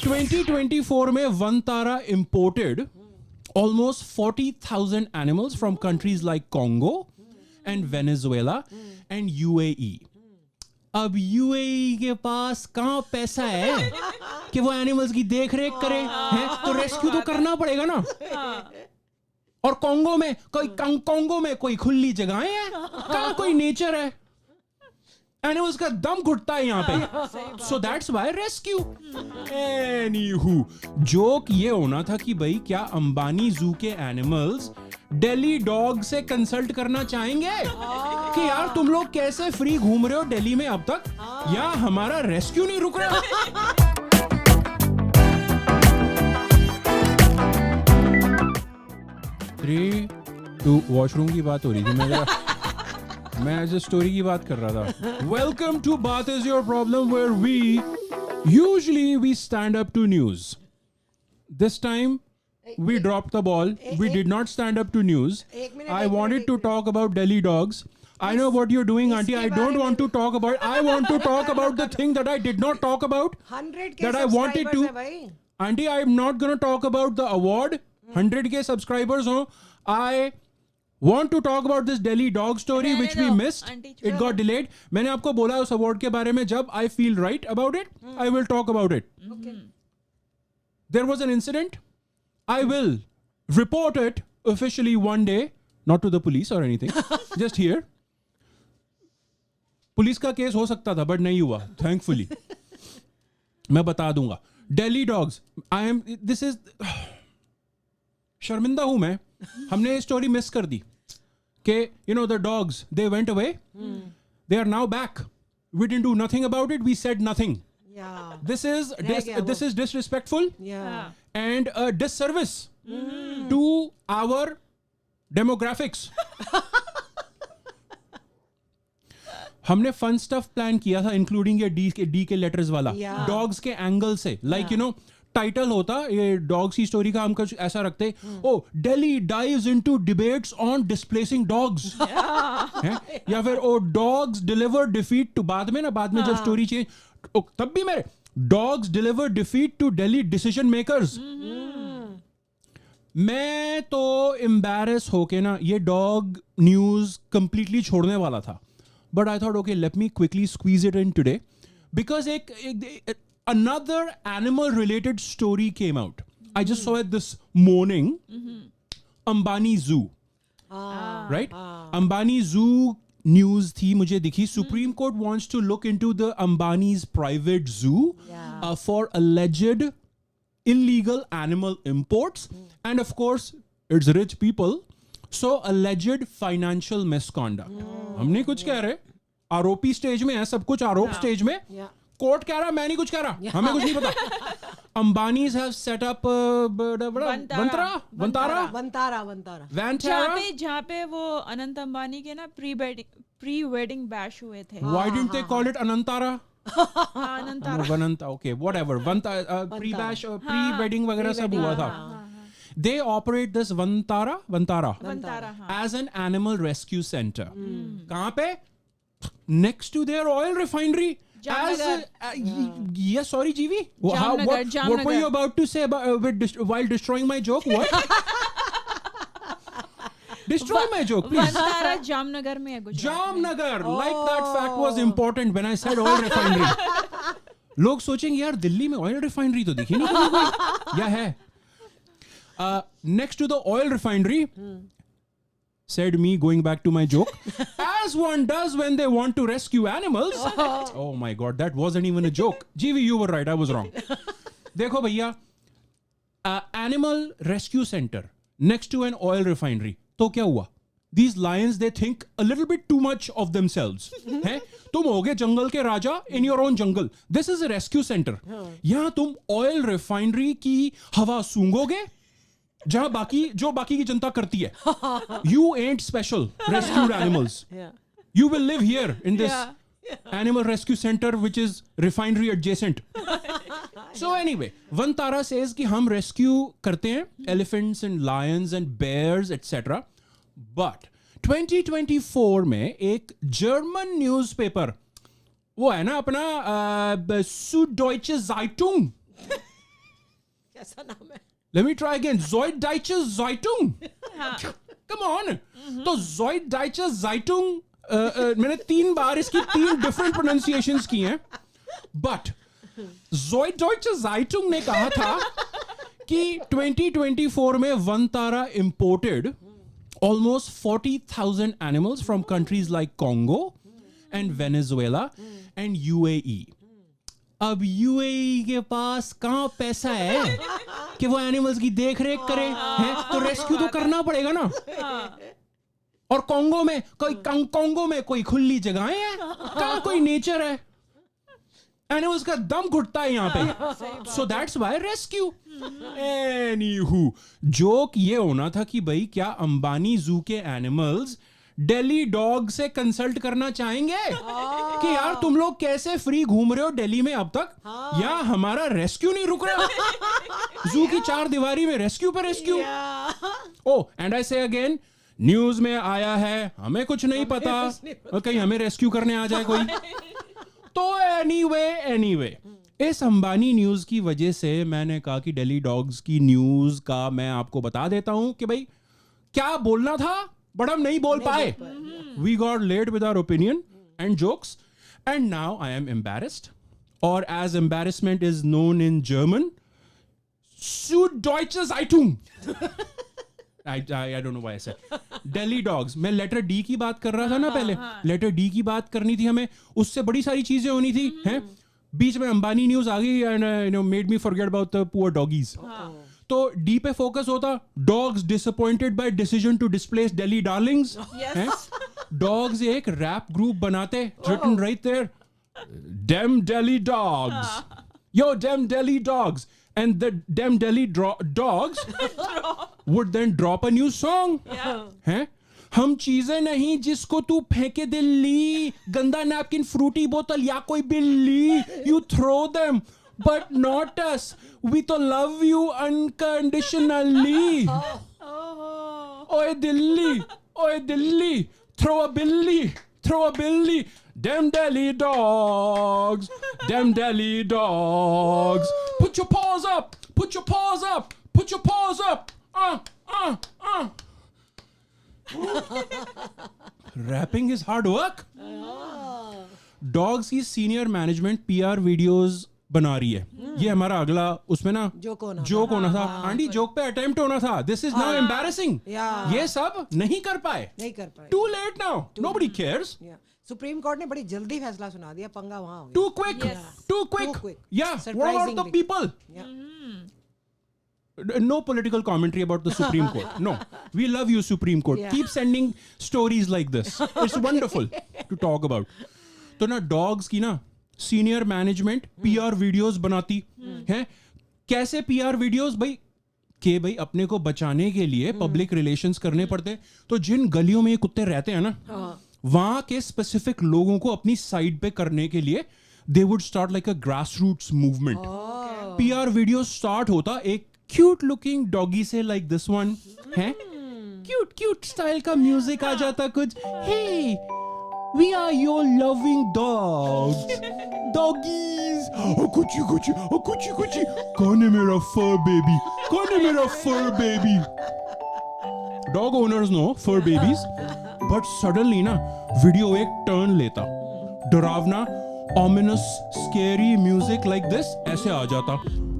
2024 में Vantara imported almost 40,000 animals from countries like Congo and Venezuela and UAE. अब UAE के पास कहाँ पैसा है कि वो एनिमल्स की देख रेख करे हैं, तो रेस्क्यू तो करना पड़ेगा ना। और कोंगो में कोई खुली जगहें हैं, कहाँ कोई नेचर है, एनिमल्स का दम घुटता है यहाँ पे, so that's why rescue. Anyhow, joke ये होना था कि भाई क्या अंबानी जू के एनिमल्स दिल्ली डॉग से कंसल्ट करना चाहेंगे कि यार तुम लोग कैसे फ्री घूम रहे हो दिल्ली में अब तक, या हमारा रेस्क्यू नहीं रुक रहा। वॉशरूम की बात हो रही थी, मैं एज स्टोरी की बात कर रहा था। Welcome to what is your problem where we usually stand up to news. This time we dropped the ball. We did not stand up to news. I wanted to talk about Delhi dogs. I know what you're doing, auntie. I don't want to talk about. I want to talk about the thing that I did not talk about. 100K that I wanted to. Auntie, I'm not going to talk about the award. 100K subscribers. I want to talk about this Delhi dog story which we missed. It got delayed. मैंने आपको बोला उस award के बारे में, जब I feel right about it, I will talk about it. Okay. There was an incident. I will report it officially one day, not to the police or anything, just here. Police का case हो सकता था but नहीं हुआ, thankfully. मैं बता दूंगा. Delhi dogs. This is शर्मिंदा हूं मैं. हमने ये स्टोरी मिस कर दी कि the dogs, they went away. They are now back. We didn't do nothing about it. We said nothing. Yeah. This is disrespectful. Yeah. And a disservice to our demographics. हमने fun stuff plan किया था, including ये D के letters वाला, dogs के angle से, like title होता ये डॉग्स की स्टोरी का, हम कुछ ऐसा रखते, oh Delhi dives into debates on displacing dogs, या फिर oh dogs deliver defeat to, बाद में जब स्टोरी चेंज, तब भी मेरे dogs deliver defeat to Delhi decision makers. मैं तो एम्बैरेस होके ना ये डॉग न्यूज कंप्लीटली छोड़ने वाला था, but I thought okay let me quickly squeeze it in today, because एक another animal related story came out. I just saw it this morning. Ambani Zoo. Right? Ambani Zoo news थी मुझे दिखी. Supreme Court wants to look into the Ambani's private zoo for alleged illegal animal imports. And of course, it's rich people. So alleged financial misconduct. हम नहीं कुछ कह रहे. आरोपी stage में है, सब कुछ आरोप स्टेज में. कोर्ट कह रहा, मैं नहीं कुछ कह रहा, हमें कुछ नहीं पता. Ambanis have set up Vantara, जहाँ पे वो अनंत अंबानी के ना प्री वेडिंग बैश हुए थे. Why didn't they call it Anantara? Anantara, okay whatever, pre bash, pre wedding वगैरह सब हुआ था. They operate this Vantara as an animal rescue center. कहाँ पे? Next to their oil refinery. Yes, sorry, Jeevi. What were you about to say while destroying my joke? What? Destroy my joke, please. Vantara Jamnagar में है Gujarat. Jamnagar, like that fact was important when I said oil refinery. लोग सोचेंगे यार दिल्ली में oil refinery तो दिखी नहीं कोई, या है? Next to the oil refinery, said me, going back to my joke, as one does when they want to rescue animals. Oh my god, that wasn't even a joke. GV, you were right, I was wrong. देखो भैया, animal rescue center next to an oil refinery. तो क्या हुआ? These lions, they think a little bit too much of themselves. हैं? तुम होगे जंगल के राजा in your own jungle. This is a rescue center. यहाँ तुम oil refinery की हवा सूंघोगे, जहां बाकी की जनता करती है. You ain't special rescued animals. You will live here in this animal rescue center which is refinery adjacent. So anyway, Vantara says कि हम rescue करते हैं elephants and lions and bears etc. But 2024 में एक German newspaper, वो है ना अपना Süddeutsche Zeitung, कैसा नाम है? Let me try again. Süddeutsche Zeitung. Come on. तो Süddeutsche Zeitung मैंने 3 बार इसकी 3 डिफरेंट प्रोनाउंसिएशंस की हैं. बट Süddeutsche Zeitung ने कहा था कि 2024 में Vantara imported almost 40,000 animals from countries like Congo and Venezuela and UAE. अब यूएई के पास कहाँ पैसा है कि वो एनिमल्स की देख रेख करे हैं, तो रेस्क्यू तो करना पड़ेगा ना. और कोंगो में कोई खुली जगहें हैं, कहाँ कोई नेचर है, एनिमल्स का दम घुटता है यहाँ पे. So that's why rescue. Anyhow, joke ये होना था कि भाई क्या अंबानी जू के एनिमल्स दिल्ली डॉग से कंसल्ट करना चाहेंगे कि यार तुम लोग कैसे फ्री घूम रहे हो दिल्ली में अब तक, या हमारा रेस्क्यू नहीं रुक रहा. जू की 4 दीवारी में रेस्क्यू पे रेस्क्यू. ओ एंड आई से अगेन, न्यूज में आया है, हमें कुछ नहीं पता, कहीं हमें रेस्क्यू करने आ जाए कोई. तो एनीवे इस अंबानी न्यूज की वजह से मैंने कहा कि दिल्ली डॉग्स की न्यूज का मैं आपको बता देता हूं कि भाई क्या बोलना था बट हम नहीं बोल पाए. We got late with our opinion and jokes, and now I am embarrassed, or as embarrassment is known in German, Süddeutsche Zeitung. I don't know why I said Delhi dogs. मैं letter D की बात कर रहा था ना पहले. Letter D की बात करनी थी हमें, उससे बड़ी सारी चीजें होनी थी हैं. बीच में अंबानी न्यूज आ गई and made me forget about the poor doggies. तो डी पे फोकस होता, dogs disappointed by decision to displace Delhi darlings. Dogs एक रैप ग्रुप बनाते, written right there, dem Delhi dogs, yo dem Delhi dogs, and the dem Delhi dogs would then drop a new song. हैं? हम चीजें नहीं जिसको तू फेंके दिल्ली, गंदा नैपकिन, फ्रूटी बोतल या कोई बिल्ली, you throw them but not us, we तो love you unconditionally. ओए Delhi, throw a billy, them Delhi dogs, put your paws up, put your paws up. Rapping is hard work. Dogs की senior management PR videos बना रही है. ये हमारा अगला उसमें ना जोक होना था. आंटी जोक पे अटेम्प्ट होना था. This is now embarrassing. ये सब नहीं कर पाए. Too late now, nobody cares. Supreme court ने बड़ी जल्दी फैसला सुना दिया, पंगा वहां हो गया. Too quick. Yeah, what about the people? No political commentary about the Supreme Court. No, we love you, Supreme Court. Keep sending stories like this. It's wonderful to talk about. तो ना डॉग्स की ना senior management PR videos बनाती है. कैसे PR videos भाई अपने को बचाने के लिए पब्लिक रिलेशंस करने पड़ते. तो जिन गलियों में ये कुत्ते रहते हैं ना, वहां के स्पेसिफिक लोगों को अपनी साइड पे करने के लिए they would start like a grassroots movement. PR video start होता एक क्यूट लुकिंग डॉगी से, लाइक दिस वन है. क्यूट स्टाइल का म्यूजिक आ जाता कुछ. Hey, we are your loving dogs, doggies. कुची. कौन है मेरा fur baby? Dog owners know fur babies. But suddenly ना वीडियो एक टर्न लेता. डरावना, ominous, scary music like this ऐसे आ जाता,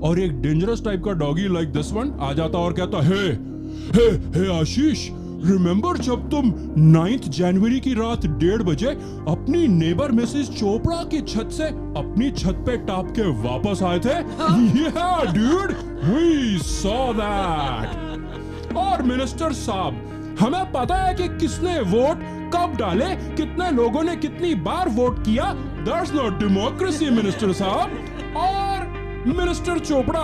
और एक डेंजरस टाइप का डॉगी लाइक दिस वन आ जाता और कहता, हे आशीष, रिमेंबर जब तुम 9 जनवरी की रात 1:30 बजे अपनी नेबर मिसेस चोपड़ा की छत से अपनी छत पे टाप के वापस आए थे? Yeah, dude, we saw that. और मिनिस्टर साहब, हमें पता है कि किसने वोट कब डाले, कितने लोगों ने कितनी बार वोट किया. That's not democracy, मिनिस्टर साहब. और मिनिस्टर चोपड़ा,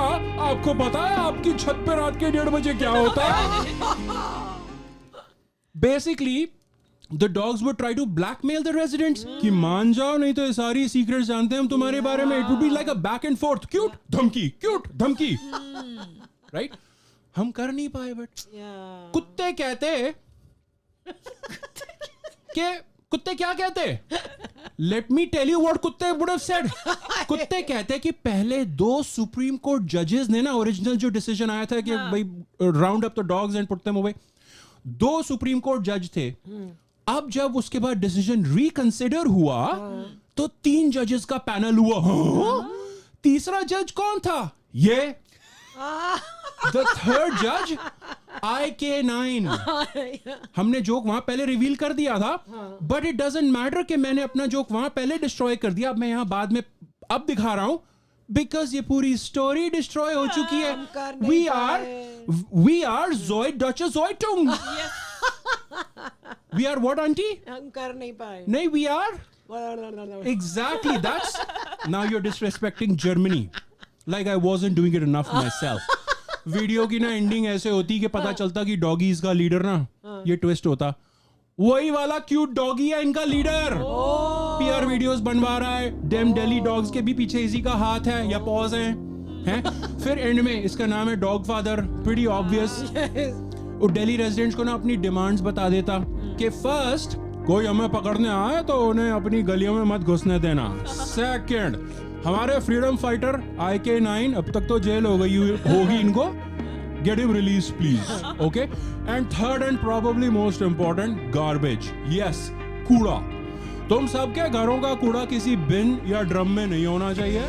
आपको पता है आपकी छत पे रात के 1:30 बजे क्या होता है? Basically, the dogs would try to blackmail the residents कि मान जाओ नहीं तो ये सारी सीक्रेट्स जानते हैं हम तुम्हारे बारे में. It would be like a back and forth, cute धमकी, right? हम कर नहीं पाए. बट कुत्ते कहते कि कुत्ते क्या कहते? Let me tell you what कुत्ते वुड हैव सेड. कुत्ते कहते कि पहले 2 सुप्रीम कोर्ट जजेस ने ना ओरिजिनल जो डिसीजन आया था कि भाई round up the dogs and put them away, 2 supreme court जज थे. अब जब उसके बाद डिसीजन रिकंसिडर हुआ तो 3 जजेस का पैनल हुआ. तीसरा जज कौन था? ये द थर्ड जज IK9. हमने जोक वहां पहले रिवील कर दिया था, बट इट डजंट मैटर कि मैंने अपना जोक वहां पहले डिस्ट्रॉय कर दिया. अब मैं यहां बाद में अब दिखा रहा हूं बिकॉज ये पूरी स्टोरी डिस्ट्रॉय हो चुकी है. We are Zoid Deutsche Zeitung. We are what aunty? हम कर नहीं पाए. नहीं, we are exactly. That's now you're disrespecting Germany. Like I wasn't doing it enough myself. Video की ना एंडिंग ऐसे होती कि पता चलता कि डॉगीज का लीडर ना ये ट्विस्ट होता. वही वाला क्यूट डॉगी है इनका लीडर. पीआर वीडियोस बनवा रहा है. डेम दिल्ली डॉग्स के भी पीछे इसी का हाथ है या पॉज हैं. फिर एंड में इसका नाम है डॉग फादर. Pretty obvious. वो दिल्ली रेजिडेंट्स को ना अपनी डिमांड्स बता देता कि फर्स्ट कोई हमें पकड़ने आए तो उन्हें अपनी गलियों में मत घुसने देना. सेकंड, हमारे फ्रीडम फाइटर IK9 अब तक तो जेल हो गई होगी इनको, get him release please. Okay. And third and probably most important, garbage. Yes, कूड़ा. तुम सबके घरों का कूड़ा किसी बिन या ड्रम में नहीं होना चाहिए.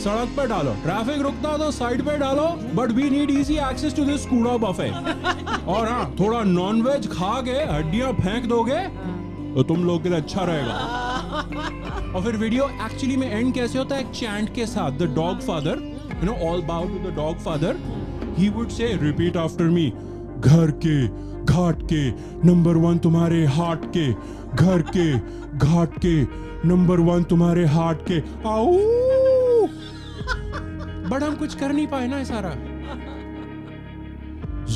सड़क पे डालो. ट्रैफिक रुकता तो साइड पे डालो, but we need easy access to this कूड़ा बफे. और हाँ, थोड़ा नॉनवेज खा के हड्डियां फेंक दोगे तो तुम लोग के लिए अच्छा रहेगा. और फिर वीडियो एक्चुअली में एंड कैसे होता है? एक चैंट के साथ. The dog father, you know, all bow to the dog father. He would say repeat after me. घर के घाट के नंबर 1 तुम्हारे हार्ट के. घर के घाट के नंबर 1 तुम्हारे हार्ट के. आओ. बट हम कुछ कर नहीं पाए ना ये सारा.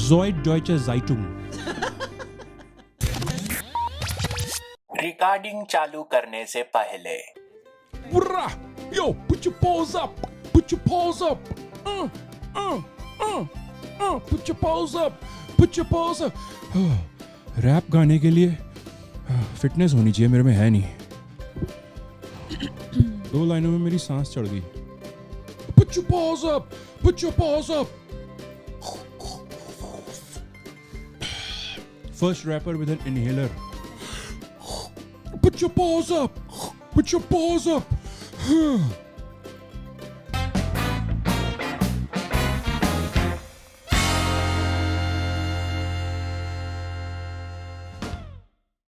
Zoid Deutsche Zeitung. रिकॉर्डिंग चालू करने से पहले Yo, put your paws up. Put your paws up. Put your paws up. Put your paws up. Rap गाने के लिए फिटनेस होनी चाहिए, मेरे में है नहीं. 2 लाइनों में मेरी सांस चढ़ गई. Put your paws up. Put your paws up. First rapper with an inhaler. Put your paws up. Put your paws up.